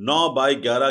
9/11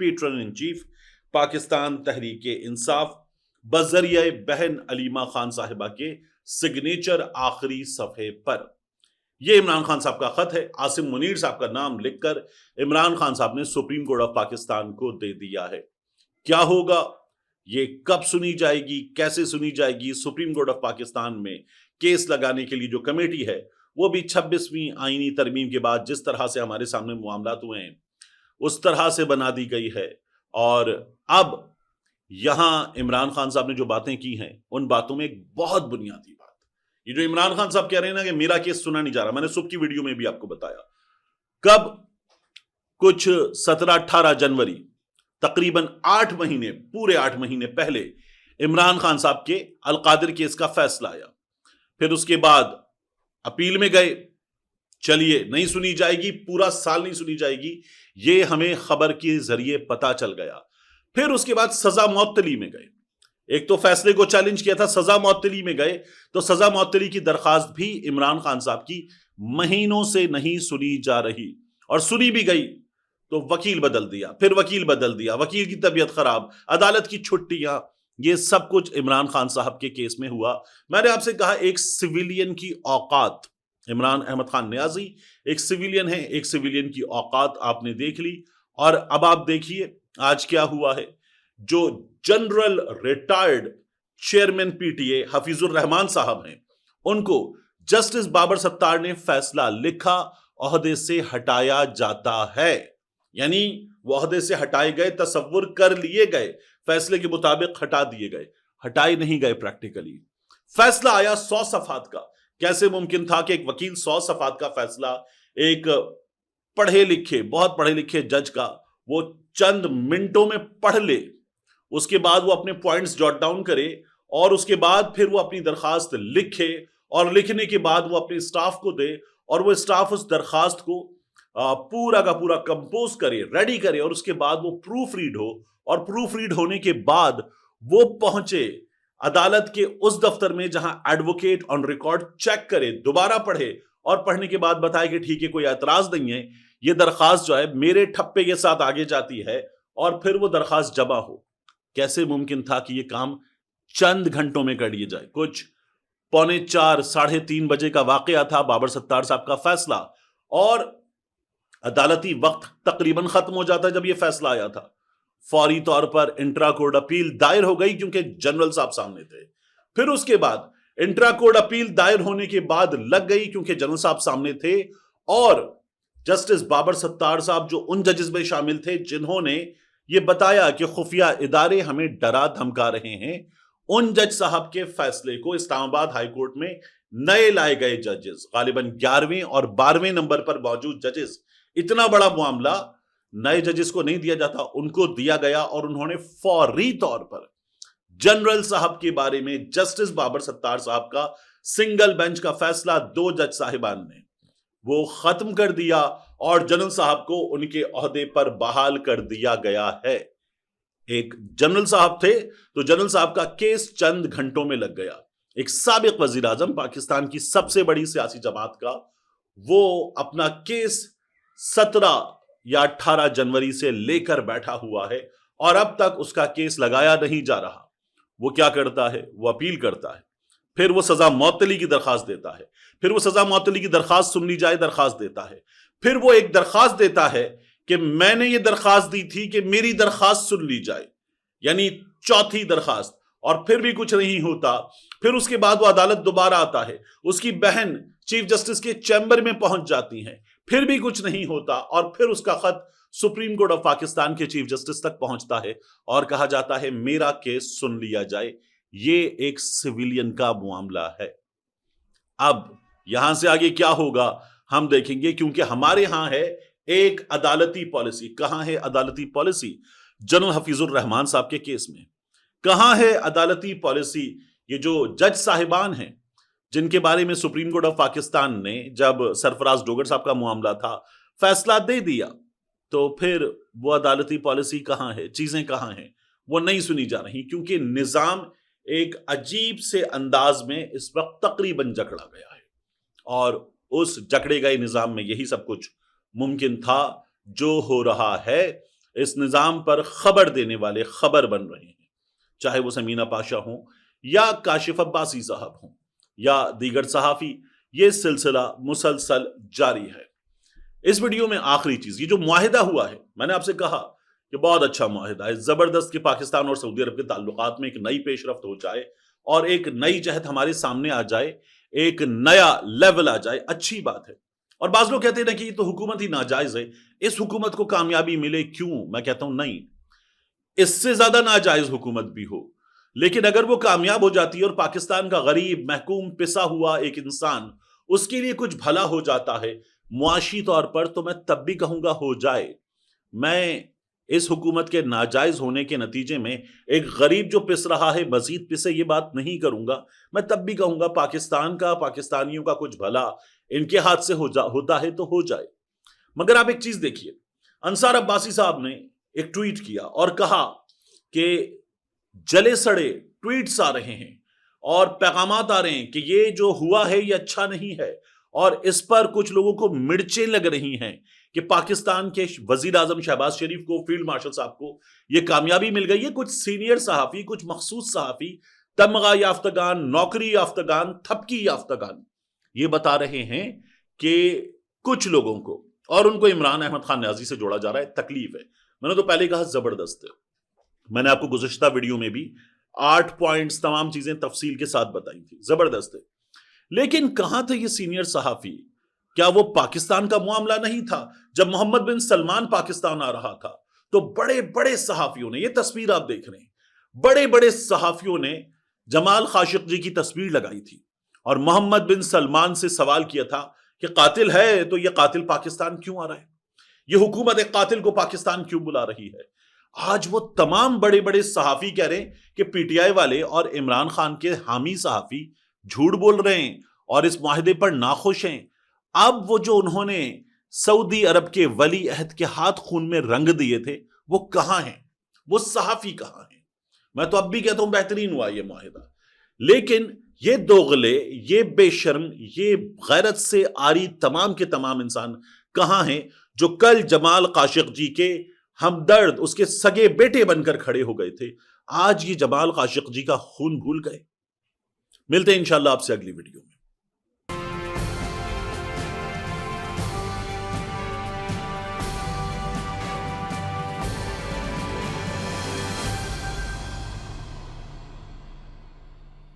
pattern in chief Pakistan Tehreek Insaf بذریعہ بہن علیمہ خان صاحبہ کے سگنیچر آخری صفحے پر. یہ عمران خان صاحب کا خط ہے. عاصم منیر صاحب کا نام لکھ کر عمران خان صاحب نے سپریم کورٹ آف پاکستان کو دے دیا ہے. کیا ہوگا، یہ کب سنی جائے گی، کیسے سنی جائے گی؟ سپریم کورٹ آف پاکستان میں کیس لگانے کے لیے جو کمیٹی ہے وہ بھی 26ویں آئینی ترمیم کے بعد جس طرح سے ہمارے سامنے معاملات ہوئے ہیں اس طرح سے بنا دی گئی ہے. اور اب یہاں عمران خان صاحب نے جو باتیں کی ہیں ان باتوں میں ایک بہت بنیادی بات، یہ جو عمران خان صاحب کہہ رہے ہیں نا کہ میرا کیس سنا نہیں جا رہا، میں نے صبح کی ویڈیو میں بھی آپ کو بتایا کب، کچھ 17-18 جنوری، تقریباً 8 مہینے، پورے 8 مہینے پہلے عمران خان صاحب کے القادر کیس کا فیصلہ آیا. پھر اس کے بعد اپیل میں گئے، چلیے نہیں سنی جائے گی، پورا سال نہیں سنی جائے گی، یہ ہمیں خبر کے ذریعے پتا چل گیا. پھر اس کے بعد سزا معطلی میں گئے. ایک تو فیصلے کو چیلنج کیا تھا، سزا معطلی میں گئے تو سزا معطلی کی درخواست بھی عمران خان صاحب کی مہینوں سے نہیں سنی جا رہی، اور سنی بھی گئی تو وکیل بدل دیا، پھر وکیل بدل دیا، وکیل کی طبیعت خراب، عدالت کی چھٹیاں، یہ سب کچھ عمران خان صاحب کے کیس میں ہوا. میں نے آپ سے کہا ایک سویلین کی اوقات، عمران احمد خان نیازی ایک سویلین ہے، ایک سویلین کی اوقات آپ نے دیکھ لی. اور اب آپ دیکھیے آج کیا ہوا ہے. جو general retired chairman P T A Hafeez ur Rahman sahib ہیں، ان کو جسٹس بابر ستار نے فیصلہ لکھا عہدے سے ہٹایا جاتا ہے. یعنی وہ عہدے سے ہٹائے گئے، تصور کر لیے گئے، فیصلے کے مطابق ہٹا دیے گئے، ہٹائے نہیں گئے. پریکٹیکلی فیصلہ آیا 100 صفحات کا. کیسے ممکن تھا کہ ایک وکیل 100 صفحات کا فیصلہ ایک پڑھے لکھے، بہت پڑھے لکھے جج کا وہ چند منٹوں میں پڑھ لے، اس کے بعد وہ اپنے پوائنٹس جوٹ ڈاؤن کرے، اور اس کے بعد پھر وہ اپنی درخواست لکھے، اور لکھنے کے بعد وہ اپنے سٹاف کو دے، اور وہ سٹاف اس درخواست کو پورا کا پورا کمپوز کرے، ریڈی کرے، اور اس کے بعد وہ پروف ریڈ ہو، اور پروف ریڈ ہونے کے بعد وہ پہنچے عدالت کے اس دفتر میں جہاں ایڈوکیٹ آن ریکارڈ چیک کرے، دوبارہ پڑھے، اور پڑھنے کے بعد بتائے کہ ٹھیک ہے کوئی اعتراض نہیں ہے، یہ درخواست جو ہے میرے ٹھپے کے ساتھ آگے جاتی ہے، اور پھر وہ درخواست جمع ہو. کیسے ممکن تھا کہ یہ کام چند گھنٹوں میں کر لیے جائے؟ کچھ 3:45 ساڑھے 3 بجے کا واقعہ تھا، بابر ستار صاحب کا فیصلہ، اور عدالتی وقت تقریباً ختم ہو جاتا جب یہ فیصلہ آیا تھا. فوری طور پر انٹرا کورٹ اپیل دائر ہو گئی کیونکہ جنرل صاحب سامنے تھے. پھر اس کے بعد انٹرا کورٹ اپیل دائر ہونے کے بعد لگ گئی کیونکہ جنرل صاحب سامنے تھے، اور جسٹس بابر ستار صاحب جو ان ججز میں شامل تھے جنہوں نے یہ بتایا کہ خفیہ ادارے ہمیں ڈرا دھمکا رہے ہیں، ان جج صاحب کے فیصلے کو اسلام آباد ہائی کورٹ میں نئے لائے گئے ججز، غالباً 11ویں اور 12ویں نمبر پر موجود ججز، اتنا بڑا معاملہ نئے ججز کو نہیں دیا جاتا، ان کو دیا گیا، اور انہوں نے فوری طور پر جنرل صاحب کے بارے میں جسٹس بابر ستار صاحب کا سنگل بینچ کا فیصلہ 2 جج صاحبان نے وہ ختم کر دیا، اور جنرل صاحب کو ان کے عہدے پر بحال کر دیا گیا ہے. ایک جنرل صاحب تھے تو جنرل صاحب کا کیس چند گھنٹوں میں لگ گیا. ایک سابق وزیر اعظم پاکستان کی سب سے بڑی سیاسی جماعت کا، وہ اپنا کیس 17 یا 18 جنوری سے لے کر بیٹھا ہوا ہے، اور اب تک اس کا کیس لگایا نہیں جا رہا. وہ کیا کرتا ہے؟ وہ اپیل کرتا ہے، پھر وہ سزا معطلی کی درخواست دیتا ہے، پھر وہ سزا معطلی کی درخواست سن لی جائے درخواست دیتا ہے، پھر وہ ایک درخواست دیتا ہے کہ میں نے یہ درخواست دی تھی کہ میری درخواست سن لی جائے، یعنی چوتھی درخواست، اور پھر بھی کچھ نہیں ہوتا. پھر اس کے بعد وہ عدالت دوبارہ آتا ہے، اس کی بہن چیف جسٹس کے چیمبر میں پہنچ جاتی ہیں، پھر بھی کچھ نہیں ہوتا، اور پھر اس کا خط سپریم کورٹ آف پاکستان کے چیف جسٹس تک پہنچتا ہے، اور کہا جاتا ہے میرا کیس سن لیا جائے. یہ ایک سویلین کا معاملہ ہے. اب یہاں سے آگے کیا ہوگا ہم دیکھیں گے، کیونکہ ہمارے ہاں ہے ایک عدالتی پالیسی. کہاں ہے عدالتی پالیسی؟ جنرل حفیظ الرحمان صاحب کے کیس میں. کہاں ہے عدالتی پالیسی؟ یہ جو جج صاحبان ہیں جن کے بارے میں سپریم کورٹ آف پاکستان نے جب سرفراز ڈوگر صاحب کا معاملہ تھا فیصلہ دے دیا، تو پھر وہ عدالتی پالیسی کہاں ہے؟ چیزیں کہاں ہیں؟ وہ نہیں سنی جا رہی، کیونکہ نظام ایک عجیب سے انداز میں اس وقت تقریباً جکڑا گیا ہے، اور اس جکڑے گئے نظام میں یہی سب کچھ ممکن تھا جو ہو رہا ہے. اس نظام پر خبر دینے والے خبر بن رہے ہیں، چاہے وہ سمینہ پاشا ہوں یا کاشف عباسی صاحب ہوں یا دیگر صحافی. یہ سلسلہ مسلسل جاری ہے. اس ویڈیو میں آخری چیز، یہ جو معاہدہ ہوا ہے، میں نے آپ سے کہا کہ بہت اچھا معاہدہ ہے، زبردست کہ پاکستان اور سعودی عرب کے تعلقات میں ایک نئی پیش رفت ہو جائے اور ایک نئی جہت ہمارے سامنے آ جائے، ایک نیا لیول آ جائے، اچھی بات ہے. اور بعض لوگ کہتے ہیں کہ یہ تو حکومت ہی ناجائز ہے، اس حکومت کو کامیابی ملے کیوں؟ میں کہتا ہوں نہیں، اس سے زیادہ ناجائز حکومت بھی ہو، لیکن اگر وہ کامیاب ہو جاتی ہے اور پاکستان کا غریب محکوم پسا ہوا ایک انسان، اس کے لیے کچھ بھلا ہو جاتا ہے معاشی طور پر، تو میں تب بھی کہوں گا ہو جائے. میں اس حکومت کے ناجائز ہونے کے نتیجے میں ایک غریب جو پس رہا ہے مزید پسے، یہ بات نہیں کروں گا. میں تب بھی کہوں گا پاکستان کا، پاکستانیوں کا کچھ بھلا ان کے ہاتھ سے ہوتا ہے تو ہو جائے. مگر آپ ایک چیز دیکھیے، انصار عباسی صاحب نے ایک ٹویٹ کیا اور کہا کہ جلے سڑے ٹویٹس آ رہے ہیں اور پیغامات آ رہے ہیں کہ یہ جو ہوا ہے یہ اچھا نہیں ہے، اور اس پر کچھ لوگوں کو مرچیں لگ رہی ہیں کہ پاکستان کے وزیر اعظم شہباز شریف کو، فیلڈ مارشل صاحب کو یہ کامیابی مل گئی ہے. کچھ سینئر صحافی، کچھ مخصوص صحافی، تمغہ یافتگان، نوکری یافتگان، تھپکی یافتگان یہ بتا رہے ہیں کہ کچھ لوگوں کو، اور ان کو عمران احمد خان نیازی سے جوڑا جا رہا ہے، تکلیف ہے. میں نے تو پہلے کہا زبردست ہے. میں نے آپ کو گزشتہ ویڈیو میں بھی 8 پوائنٹس تمام چیزیں تفصیل کے ساتھ بتائی تھی، زبردست ہے. لیکن کہاں تھے یہ سینئر صحافی؟ کیا وہ پاکستان کا معاملہ نہیں تھا؟ جب محمد بن سلمان پاکستان آ رہا تھا تو بڑے بڑے صحافیوں نے، یہ تصویر آپ دیکھ رہے ہیں، بڑے بڑے صحافیوں نے جمال خاشقجی کی تصویر لگائی تھی اور محمد بن سلمان سے سوال کیا تھا کہ قاتل ہے تو یہ قاتل پاکستان کیوں آ رہا ہے؟ یہ حکومت ایک قاتل کو پاکستان کیوں بلا رہی ہے؟ آج وہ تمام بڑے بڑے صحافی کہہ رہے ہیں کہ پی ٹی آئی والے اور عمران خان کے حامی صحافی جھوٹ بول رہے ہیں اور اس معاہدے پر ناخوش ہیں. اب وہ جو انہوں نے سعودی عرب کے ولی عہد کے ہاتھ خون میں رنگ دیے تھے، وہ کہاں ہیں؟ وہ صحافی کہاں ہیں؟ میں تو اب بھی کہتا ہوں بہترین ہوا یہ معاہدہ، لیکن یہ دوغلے، یہ بے شرم، یہ غیرت سے عاری تمام کے تمام انسان کہاں ہیں جو کل جمال خاشقجی کے ہمدرد، اس کے سگے بیٹے بن کر کھڑے ہو گئے تھے؟ آج یہ جمال خاشقجی کا خون بھول گئے. ملتے ہیں انشاءاللہ آپ سے اگلی ویڈیو میں.